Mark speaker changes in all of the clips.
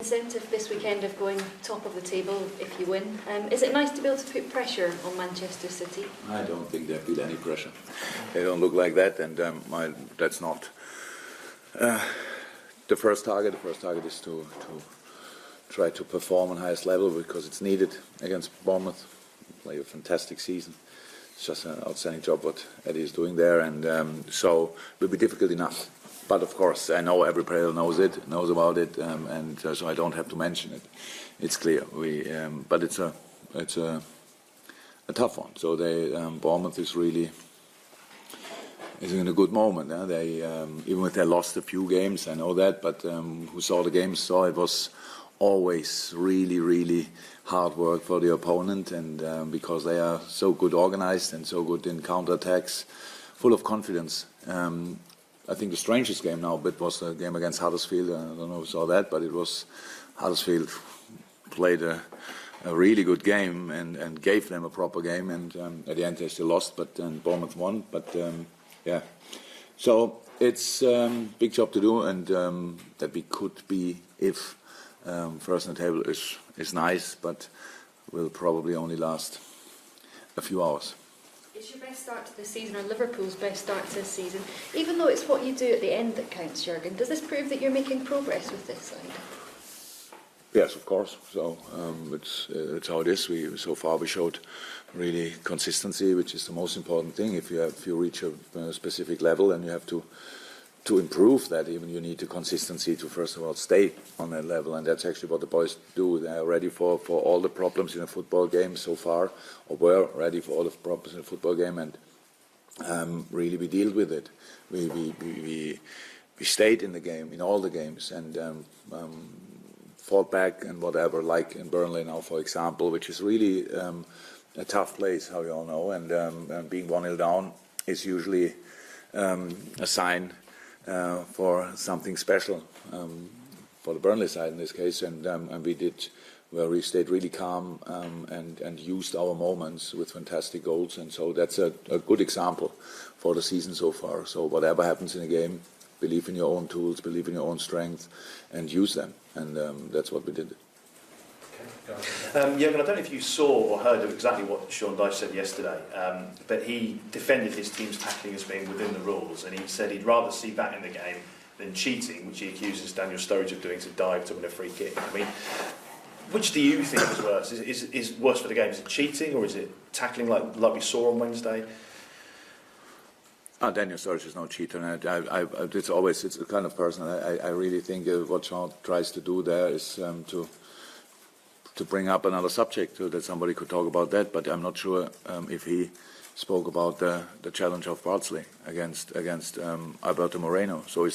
Speaker 1: Incentive this weekend of going top of the table if you win. Is it nice to be able to put pressure on Manchester City?
Speaker 2: I don't think they feel any pressure. They don't look like that, and that's not the first target. The first target is to try to perform on highest level because it's needed against Bournemouth. Play a fantastic season. It's just an outstanding job what Eddie is doing there, and so it will be difficult enough. But of course, I know every player knows about it, and so I don't have to mention it. It's clear. But it's a tough one. So Bournemouth is really in a good moment. They even if they lost a few games, I know that. But who saw the games saw it was always really hard work for the opponent, and because they are so good organized and so good in counterattacks, full of confidence. I think the strangest game now was the game against Huddersfield. I don't know if you saw that, but it was Huddersfield played a really good game and gave them a proper game, and at the end they still lost, but Bournemouth won. But yeah, so it's a big job to do, and that we could be if first on the table is nice, but will probably only last a few hours.
Speaker 1: It's your best start to the season, or Liverpool's best start to the season. Even though it's what you do at the end that counts, Jurgen, does this prove that you're making progress with this side?
Speaker 2: Yes, of course. So it's how it is. So far we showed really consistency, which is the most important thing. If you reach a specific level, and you have to improve that, even you need the consistency to first of all stay on that level, and that's actually what the boys do. They are ready for all the problems in a football game so far, or were ready for all the problems in a football game, and really we deal with it. We stayed in the game, in all the games, and fought back and whatever, like in Burnley now, for example, which is really a tough place, how you all know, and being 1-0 down is usually a sign for something special for the Burnley side in this case, and we did, where we stayed really calm and used our moments with fantastic goals, and so that's a good example for the season so far. So whatever happens in a game, believe in your own tools, believe in your own strength, and use them, and that's what we did.
Speaker 3: Jurgen, I don't know if you saw or heard of exactly what Sean Dyche said yesterday, but he defended his team's tackling as being within the rules, and he said he'd rather see that in the game than cheating, which he accuses Daniel Sturridge of doing to dive to win a free kick. I mean, which do you think is worse? Is worse for the game? Is it cheating, or is it tackling like we saw on Wednesday?
Speaker 2: Daniel Sturridge is no cheater, and it's a kind of person. I really think what Sean tries to do there is to bring up another subject so that somebody could talk about that, but I'm not sure if he spoke about the challenge of Bardsley against Alberto Moreno. So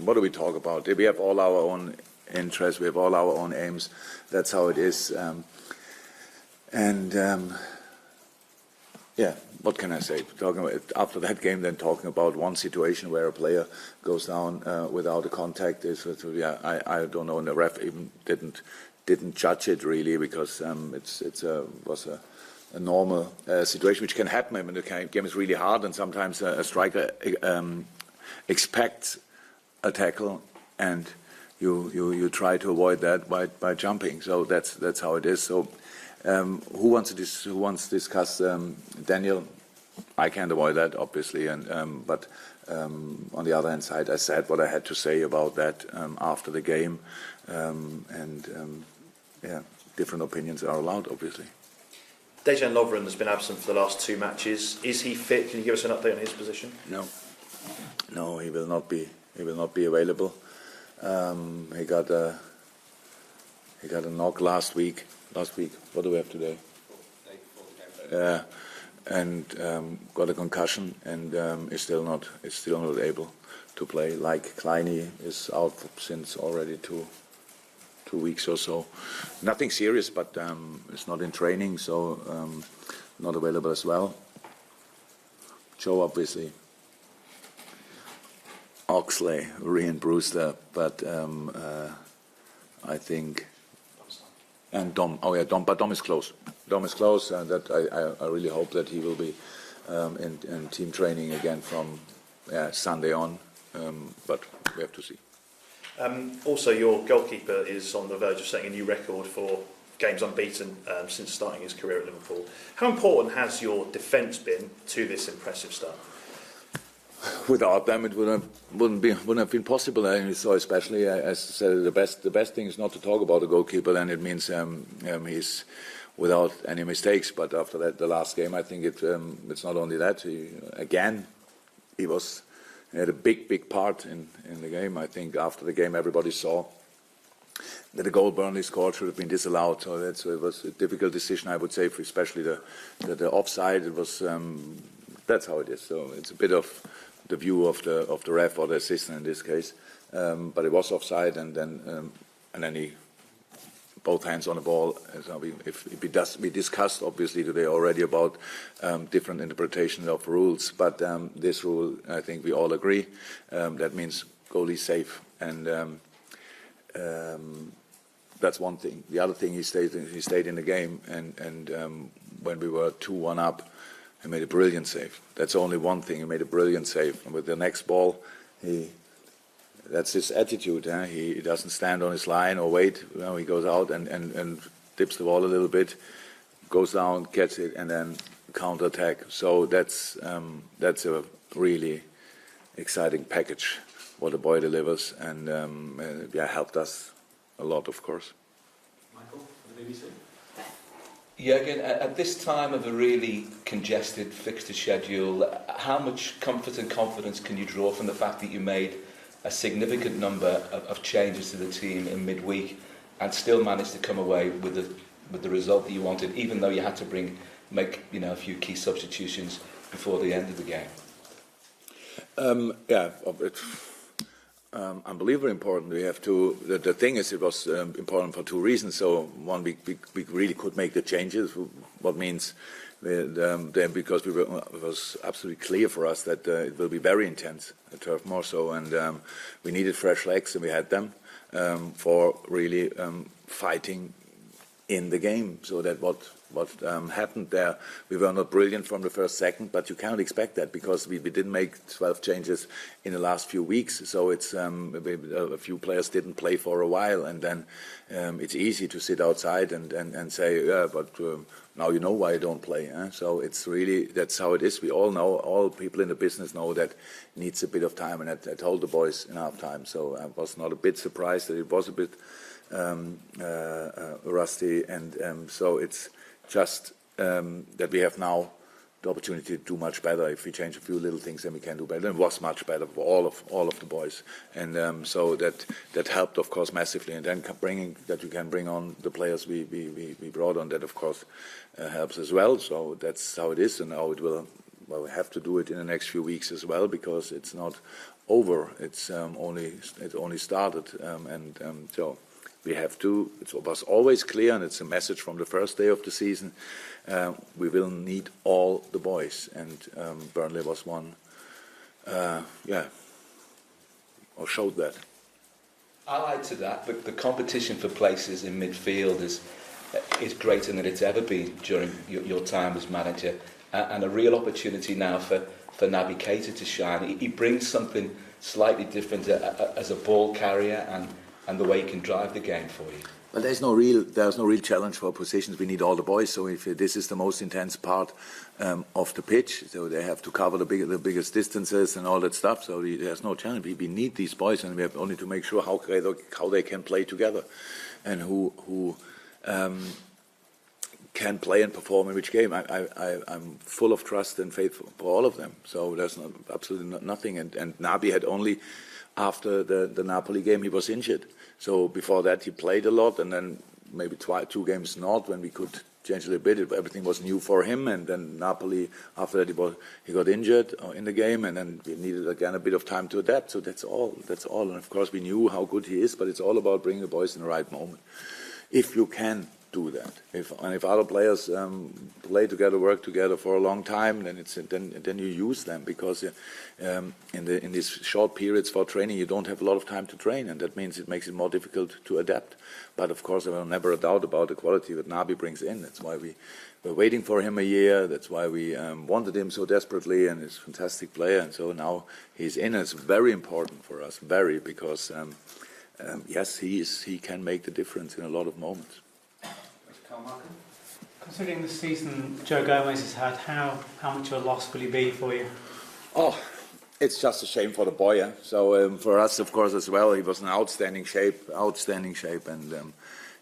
Speaker 2: what do we talk about? We have all our own interests, we have all our own aims. That's how it is. Yeah, what can I say? Talking about after that game, then talking about one situation where a player goes down without a contact is, I don't know, and the ref even didn't judge it really, because it was a normal situation which can happen when the game is really hard, and sometimes a striker expects a tackle, and you try to avoid that by jumping. So that's how it is. So who wants to discuss Daniel? I can't avoid that, obviously, and but on the other hand side, I said what I had to say about that after the game, yeah, different opinions are allowed, obviously.
Speaker 3: Dejan Lovren has been absent for the last 2 matches. Is he fit? Can you give us an update on his position?
Speaker 2: No, he will not be. He will not be available. He got a knock last week. What do we have today? And got a concussion, and is still not able to play. Like Kleiny is out since already 2 weeks or so. Nothing serious, but it's not in training, so not available as well. Joe, obviously. Oxley, Ryan Brewster, but I think, and Dom. Oh yeah, Dom. But Dom is close. Dom is close, and that I really hope that he will be in team training again from Sunday on. But we have to see.
Speaker 3: Also, your goalkeeper is on the verge of setting a new record for games unbeaten since starting his career at Liverpool. How important has your defence been to this impressive start?
Speaker 2: Without them, it wouldn't have been possible. So especially, as I said, the best thing is not to talk about the goalkeeper. Then it means he's without any mistakes. But after that, the last game, I think it's not only that. He had a big part in the game. I think after the game, everybody saw that the goal Burnley scored should have been disallowed. So it was a difficult decision, I would say, for especially the offside. It was that's how it is. So it's a bit of the view of the ref or the assistant in this case. But it was offside, and then he both hands on the ball. So we discussed obviously today already about different interpretations of rules, but this rule, I think we all agree, that means goalie safe, and that's one thing. The other thing, he stayed in the game, and when we were 2-1 up, he made a brilliant save. That's only one thing. He made a brilliant save, and with the next ball, that's his attitude. He doesn't stand on his line or wait. He goes out and dips the ball a little bit, goes down, gets it, and then counter attack. So that's a really exciting package what the boy delivers, and helped us a lot, of course.
Speaker 4: Michael, the BBC.
Speaker 5: Jurgen, at this time of a really congested fixture schedule, how much comfort and confidence can you draw from the fact that you made a significant number of changes to the team in midweek and still managed to come away with the result that you wanted, even though you had to make a few key substitutions before the end of the game?
Speaker 2: Unbelievably important. We have to. The thing is, it was important for two reasons. So one, we really could make the changes. What means then because it was absolutely clear for us that it will be very intense at Turf Moor. So and we needed fresh legs, and we had them for really fighting in the game. So that what happened there, we were not brilliant from the first second, but you can't expect that because we didn't make 12 changes in the last few weeks. So it's a few players didn't play for a while, and then it's easy to sit outside and say, but now you know why you don't play. So it's really, that's how it is. We all know, all people in the business know that it needs a bit of time, and I told the boys in half time. So I was not a bit surprised that it was a bit rusty, and so it's just that we have now the opportunity to do much better. If we change a few little things, then we can do better. It was much better for all of the boys, and so that helped, of course, massively. And then you can bring on the players we brought on, that of course helps as well. So that's how it is, and now it will. Well, we have to do it in the next few weeks as well, because it's not over. It's only started, so. We have to, it was always clear, and it's a message from the first day of the season, we will need all the boys, and Burnley was one, or showed that.
Speaker 5: Allied to that, but the competition for places in midfield is greater than it's ever been during your time as manager, and a real opportunity now for Naby Keita to shine. He brings something slightly different as a ball carrier and the way he can drive the game for you.
Speaker 2: Well, there's no real challenge for positions. We need all the boys. So if this is the most intense part of the pitch, so they have to cover the biggest distances and all that stuff. So there's no challenge. We need these boys, and we have only to make sure how they can play together, and who can play and perform in which game. I'm full of trust and faith for all of them. So there's absolutely nothing. And Naby had only, after the Napoli game, he was injured. So before that, he played a lot, and then maybe 2 games not, when we could change a little bit. Everything was new for him, and then Napoli, after that, he got injured in the game, and then we needed again a bit of time to adapt. So that's all. And of course, we knew how good he is, but it's all about bringing the boys in the right moment. If you can do that, if other players play together, work together for a long time, then you use them, because in these short periods for training you don't have a lot of time to train, and that means it makes it more difficult to adapt. But of course, there was never a doubt about the quality that Naby brings in. That's why we were waiting for him a year. That's why we wanted him so desperately, and he's a fantastic player. And so now he's in. And it's very important for us, because yes, he can make the difference in a lot of moments.
Speaker 4: Considering the season Joe Gomez has had, how much of a loss will he be for you?
Speaker 2: Oh, it's just a shame for the boy. Yeah? So for us, of course, as well, he was in outstanding shape, and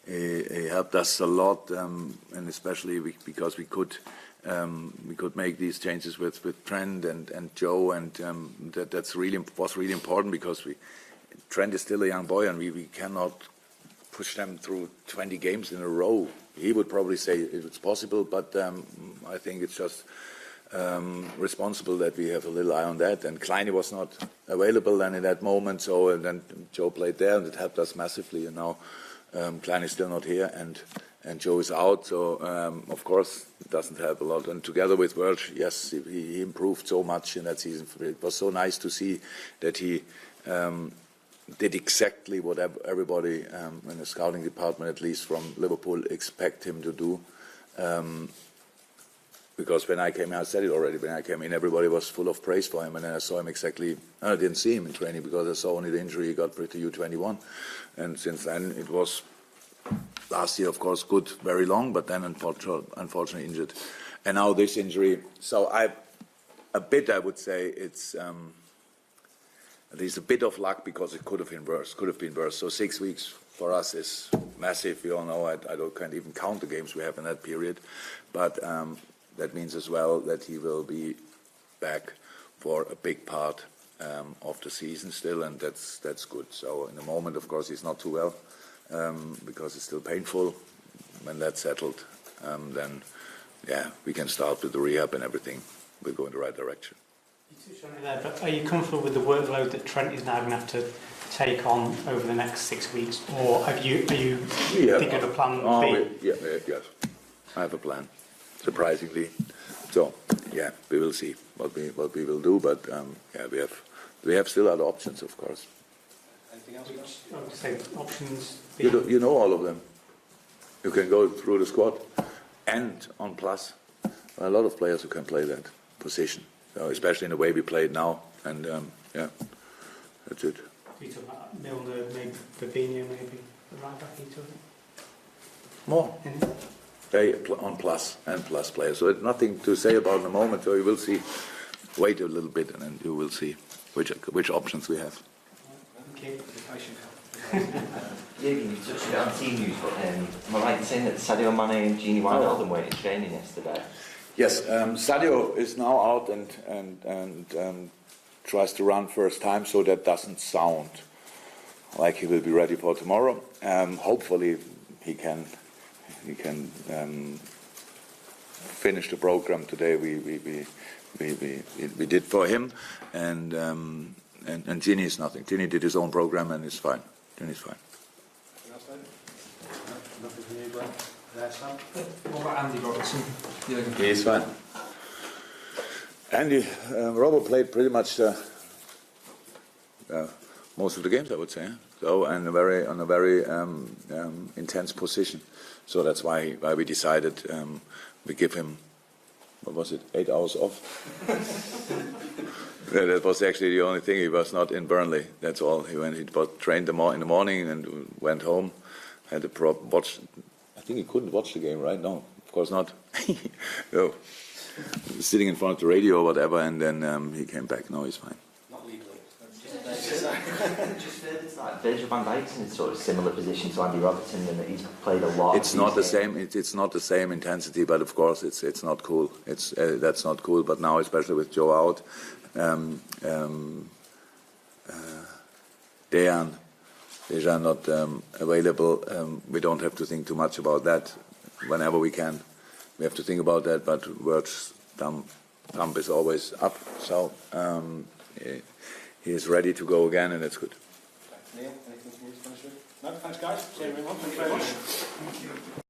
Speaker 2: he helped us a lot, and especially because we could make these changes with Trent and Joe, and was really important because Trent is still a young boy, and we cannot push them through 20 games in a row. He would probably say it's possible, but I think it's just responsible that we have a little eye on that. And Kleine was not available then in that moment, so then Joe played there, and it helped us massively. And now Kleine is still not here, and Joe is out, so of course it doesn't help a lot. And together with Virg, yes, he improved so much in that season. It was so nice to see that he did exactly what everybody in the scouting department, at least from Liverpool, expect him to do. Because when I came in, I said it already, when I came in, everybody was full of praise for him, and then I saw him I didn't see him in training because I saw only the injury he got for the U21. And since then, it was last year, of course, good, very long, but then unfortunately injured. And now this injury. So I would say it's at least a bit of luck, because it could have been worse. So 6 weeks for us is massive. We all know I can't even count the games we have in that period. But that means as well that he will be back for a big part of the season still, and that's good. So in the moment, of course, he's not too well because it's still painful. When that's settled, then we can start with the rehab, and everything will go in the right direction.
Speaker 4: You touched on it there, but are you comfortable with the workload that Trent is now going to have to take on over the next 6 weeks, or are you thinking of a plan B?
Speaker 2: Yes, I have a plan. Surprisingly, so we will see what we will do, but we have still other options, of course.
Speaker 4: Anything else? I would say options.
Speaker 2: You know all of them. You can go through the squad, and on plus, a lot of players who can play that position. So especially in the way we play it now, and that's it.
Speaker 4: You talk about Milner, maybe Fabinho, maybe the right back. You talking
Speaker 2: more? They on plus and plus players. So nothing to say about in the moment. So you will see. Wait a little bit, and then you will see which options we have.
Speaker 4: Okay.
Speaker 6: Jurgen, you touched on team news, but am I right in saying that Sadio Mane and Gini Wijnaldum were in training yesterday?
Speaker 2: Yes, Sadio is now out and tries to run first time, so that doesn't sound like he will be ready for tomorrow. Hopefully he can finish the program today. We did for him, and Gini is nothing. Gini did his own program and is fine. Gini's fine.
Speaker 4: Nothing from you, Glenn?
Speaker 7: What about Andy Robertson?
Speaker 2: He is fine. Andy, Robert played pretty much most of the games, I would say. So, and on a very intense position. So that's why we decided we give him, what was it, 8 hours off. That was actually the only thing. He was not in Burnley. That's all. He was trained in the morning and went home. Had to watch. I think he couldn't watch the game, right? No, of course not. No. Sitting in front of the radio or whatever, and then he came back. No, he's fine.
Speaker 4: Not legally.
Speaker 6: Just further to that, Virgil van Dijk's in a sort of similar position to Andy Robertson, and he's played a lot.
Speaker 2: It's not the same. It's not the same intensity, but of course it's not cool. That's not cool. But now, especially with Joe out, Dejan not available. We don't have to think too much about that. Whenever we can, we have to think about that. But Virg's thumb is always up, so he is ready to go again, and that's good.
Speaker 4: Neil, anything from you to finish with? No, thanks guys. See you everyone. Thank you very much.